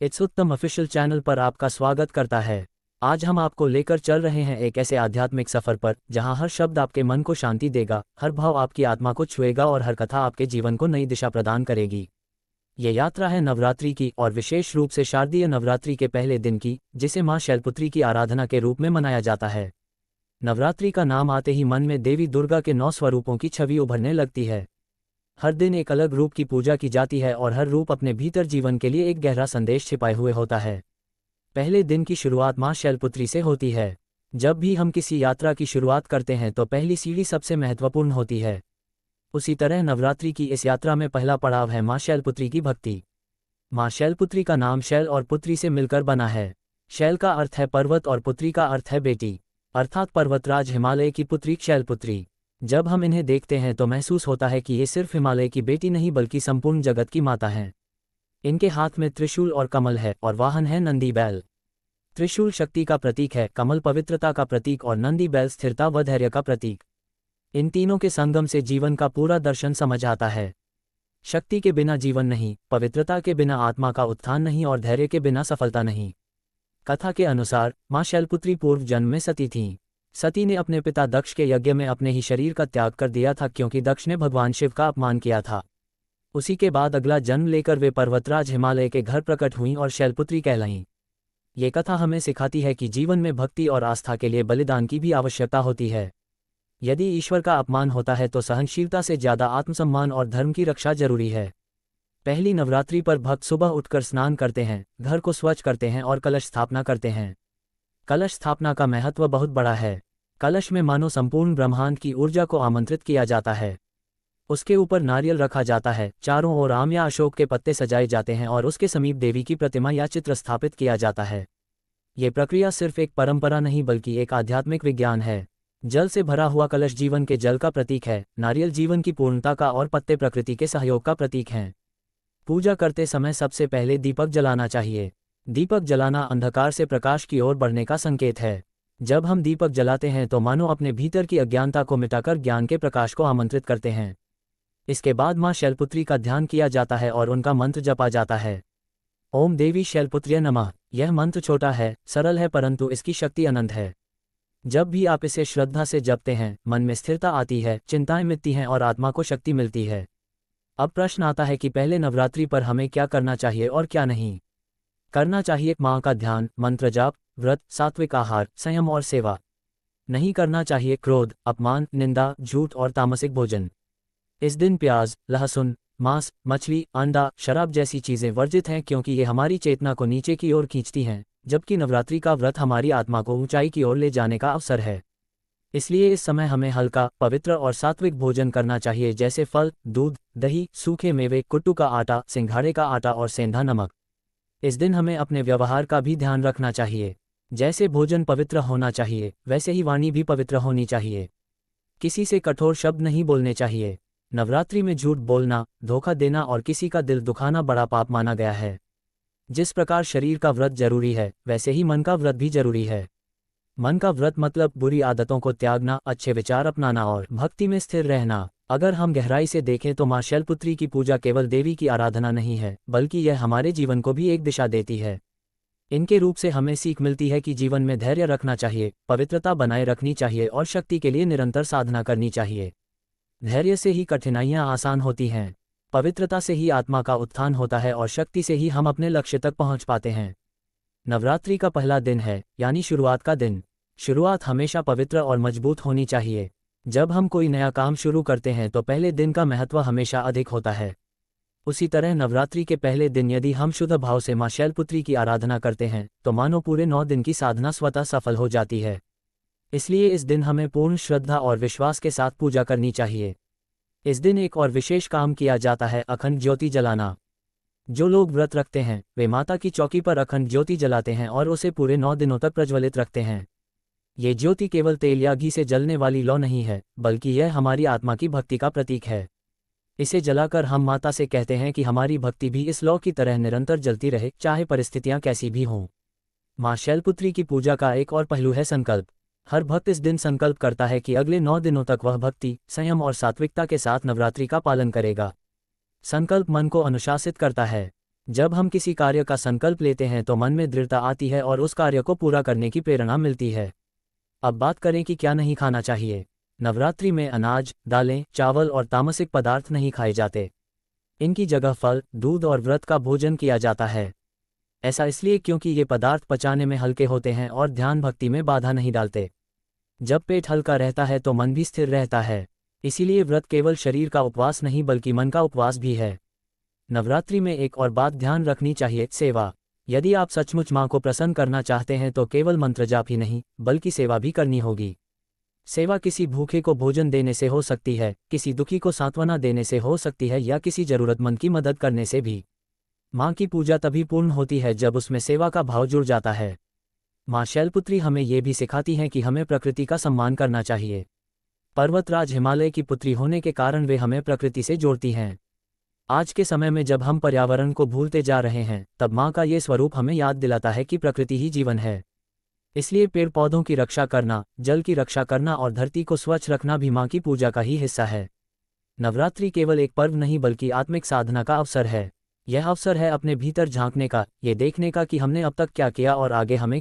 It's उत्तम official channel पर आपका स्वागत करता है। आज हम आपको लेकर चल रहे हैं एक ऐसे आध्यात्मिक सफर पर जहां हर शब्द आपके मन को शांति देगा, हर भाव आपकी आत्मा को छुएगा और हर कथा आपके जीवन को नई दिशा प्रदान करेगी। ये यात्रा है नवरात्रि की और विशेष रूप से शारदीय नवरात्रि के पहले दिन की, जिसे मां शैलपुत्री की आराधना के रूप में मनाया जाता है। नवरात्रि का नाम आते ही मन में देवी दुर्गा के 9 स्वरूपों की छवि उभरने लगती है। हर दिन एक अलग रूप की पूजा की जाती है और हर रूप अपने भीतर जीवन के लिए एक गहरा संदेश छिपाए हुए होता है। पहले दिन की शुरुआत मां शैलपुत्री से होती है। जब भी हम किसी यात्रा की शुरुआत करते हैं तो पहली सीढ़ी सबसे महत्वपूर्ण होती है। उसी तरह नवरात्रि की इस यात्रा में पहला पड़ाव है मां शैलपुत्री की भक्ति। मां शैलपुत्री का नाम शैल और पुत्री से मिलकर बना है। शैल का अर्थ है पर्वत और पुत्री का अर्थ है बेटी, अर्थात पर्वतराज हिमालय की पुत्री शैलपुत्री। जब हम इन्हें देखते हैं तो महसूस होता है कि ये सिर्फ हिमालय की बेटी नहीं बल्कि संपूर्ण जगत की माता हैं। इनके हाथ में त्रिशूल और कमल है और वाहन है नंदी बैल। त्रिशूल शक्ति का प्रतीक है, कमल पवित्रता का प्रतीक और नंदी बैल स्थिरता व धैर्य का प्रतीक। इन तीनों के संगम से जीवन का पूरा दर्शन समझ आता है। शक्ति के बिना जीवन नहीं, पवित्रता के बिना आत्मा का उत्थान नहीं और धैर्य के बिना सफलता नहीं। कथा के अनुसार मां शैलपुत्री पूर्व जन्म में सती थीं। सती ने अपने पिता दक्ष के यज्ञ में अपने ही शरीर का त्याग कर दिया था क्योंकि दक्ष ने भगवान शिव का अपमान किया था। उसी के बाद अगला जन्म लेकर वे पर्वतराज हिमालय के घर प्रकट हुईं और शैलपुत्री कहलाईं। ये कथा हमें सिखाती है कि जीवन में भक्ति और आस्था के लिए बलिदान की भी आवश्यकता होती है। यदि ईश्वर का अपमान होता है तो सहनशीलता से ज़्यादा आत्मसम्मान और धर्म की रक्षा जरूरी है। पहली नवरात्रि पर भक्त सुबह उठकर स्नान करते हैं, घर को स्वच्छ करते हैं और कलश स्थापना करते हैं। कलश स्थापना का महत्व बहुत बड़ा है। कलश में मानो संपूर्ण ब्रह्मांड की ऊर्जा को आमंत्रित किया जाता है। उसके ऊपर नारियल रखा जाता है, चारों ओर आम या अशोक के पत्ते सजाए जाते हैं और उसके समीप देवी की प्रतिमा या चित्र स्थापित किया जाता है। ये प्रक्रिया सिर्फ एक परंपरा नहीं बल्कि एक आध्यात्मिक विज्ञान है। जल से भरा हुआ कलश जीवन के जल का प्रतीक है, नारियल जीवन की पूर्णता का और पत्ते प्रकृति के सहयोग का प्रतीक हैं। पूजा करते समय सबसे पहले दीपक जलाना चाहिए। दीपक जलाना अंधकार से प्रकाश की ओर बढ़ने का संकेत है। जब हम दीपक जलाते हैं तो मानो अपने भीतर की अज्ञानता को मिटाकर ज्ञान के प्रकाश को आमंत्रित करते हैं। इसके बाद मां शैलपुत्री का ध्यान किया जाता है और उनका मंत्र जपा जाता है। ओम देवी शैलपुत्र्य नमः। यह मंत्र छोटा है, सरल है, परंतु इसकी शक्ति अनंत है। जब भी आप इसे श्रद्धा से जपते हैं, मन में स्थिरता आती है, चिंताएं मिटती हैं और आत्मा को शक्ति मिलती है। अब प्रश्न आता है कि पहले नवरात्रि पर हमें क्या करना चाहिए और क्या नहीं करना चाहिए। मां का ध्यान, मंत्र जाप, व्रत, सात्विक आहार, संयम और सेवा। नहीं करना चाहिए क्रोध, अपमान, निंदा, झूठ और तामसिक भोजन। इस दिन प्याज, लहसुन, मांस, मछली, अंडा, शराब जैसी चीजें वर्जित हैं क्योंकि ये हमारी चेतना को नीचे की ओर खींचती हैं, जबकि नवरात्रि का व्रत हमारी आत्मा को ऊंचाई की ओर ले जाने का अवसर है। इसलिए इस समय हमें हल्का, पवित्र और सात्विक भोजन करना चाहिए, जैसे फल, दूध, दही, सूखे मेवे, कुट्टू का आटा, सिंघाड़े का आटा और सेंधा नमक। इस दिन हमें अपने व्यवहार का भी ध्यान रखना चाहिए। जैसे भोजन पवित्र होना चाहिए, वैसे ही वाणी भी पवित्र होनी चाहिए। किसी से कठोर शब्द नहीं बोलने चाहिए। नवरात्रि में झूठ बोलना, धोखा देना और किसी का दिल दुखाना बड़ा पाप माना गया है। जिस प्रकार शरीर का व्रत जरूरी है, वैसे ही मन का व्रत भी जरूरी है। मन का व्रत मतलब बुरी आदतों को त्यागना, अच्छे विचार अपनाना और भक्ति में स्थिर रहना। अगर हम गहराई से देखें तो मां शैलपुत्री की पूजा केवल देवी की आराधना नहीं है, बल्कि यह हमारे जीवन को भी एक दिशा देती है। इनके रूप से हमें सीख मिलती है कि जीवन में धैर्य रखना चाहिए, पवित्रता बनाए रखनी चाहिए और शक्ति के लिए निरंतर साधना करनी चाहिए। धैर्य से ही कठिनाइयां आसान होती हैं, पवित्रता से ही आत्मा का उत्थान होता है और शक्ति से ही हम अपने लक्ष्य तक पहुंच पाते हैं। नवरात्रि का पहला दिन है, यानी शुरुआत का दिन। शुरुआत हमेशा पवित्र और मजबूत होनी चाहिए। जब हम कोई नया काम शुरू करते हैं तो पहले दिन का महत्व हमेशा अधिक होता है। उसी तरह नवरात्रि के पहले दिन यदि हम शुद्ध भाव से मां शैलपुत्री की आराधना करते हैं तो मानो पूरे 9 दिन की साधना स्वतः सफल हो जाती है। इसलिए इस दिन हमें पूर्ण श्रद्धा और विश्वास के साथ पूजा करनी चाहिए। इस दिन एक और विशेष काम किया जाता है, अखंड ज्योति जलाना। जो लोग व्रत रखते हैं वे माता की चौकी पर अखंड ज्योति जलाते हैं और उसे पूरे 9 दिनों तक प्रज्वलित रखते हैं। ये ज्योति केवल तेल या घी से जलने वाली लौ नहीं है, बल्कि यह हमारी आत्मा की भक्ति का प्रतीक है। इसे जलाकर हम माता से कहते हैं कि हमारी भक्ति भी इस लौ की तरह निरंतर जलती रहे, चाहे परिस्थितियां कैसी भी हों। मां शैलपुत्री की पूजा का एक और पहलू है संकल्प। हर भक्त इस दिन संकल्प करता है कि अगले 9 दिनों तक वह भक्ति, संयम और सात्विकता के साथ नवरात्रि का पालन करेगा। संकल्प मन को अनुशासित करता है। जब हम किसी कार्य का संकल्प लेते हैं तो मन में दृढ़ता आती है और उस कार्य को पूरा करने की प्रेरणा मिलती है। अब बात करें कि क्या नहीं खाना चाहिए। नवरात्रि में अनाज, दालें, चावल और तामसिक पदार्थ नहीं खाए जाते। इनकी जगह फल, दूध और व्रत का भोजन किया जाता है। ऐसा इसलिए क्योंकि ये पदार्थ पचाने में हल्के होते हैं और ध्यान भक्ति में बाधा नहीं डालते। जब पेट हल्का रहता है तो मन भी स्थिर रहता है। इसीलिए व्रत केवल शरीर का उपवास नहीं बल्कि मन का उपवास भी है। नवरात्रि में एक और बात ध्यान रखनी चाहिए, सेवा। यदि आप सचमुच मां को प्रसन्न करना चाहते हैं तो केवल मंत्र जाप ही नहीं बल्कि सेवा भी करनी होगी। सेवा किसी भूखे को भोजन देने से हो सकती है, किसी दुखी को सांत्वना देने से हो सकती है या किसी जरूरतमंद की मदद करने से भी। मां की पूजा तभी पूर्ण होती है जब उसमें सेवा का भाव जुड़ जाता है। मां शैलपुत्री हमें ये भी सिखाती हैं कि हमें प्रकृति का सम्मान करना चाहिए। पर्वतराज हिमालय की पुत्री होने के कारण वे हमें प्रकृति से जोड़ती हैं। आज के समय में जब हम पर्यावरण को भूलते जा रहे हैं तब मां का ये स्वरूप हमें याद दिलाता है कि प्रकृति ही जीवन है। इसलिए पेड़ पौधों की रक्षा करना, जल की रक्षा करना और धरती को स्वच्छ रखना भी मां की पूजा का ही हिस्सा है। नवरात्रि केवल एक पर्व नहीं बल्कि आत्मिक साधना का अवसर है। यह अवसर है अपने भीतर झांकने का, ये देखने का कि हमने अब तक क्या किया और आगे हमें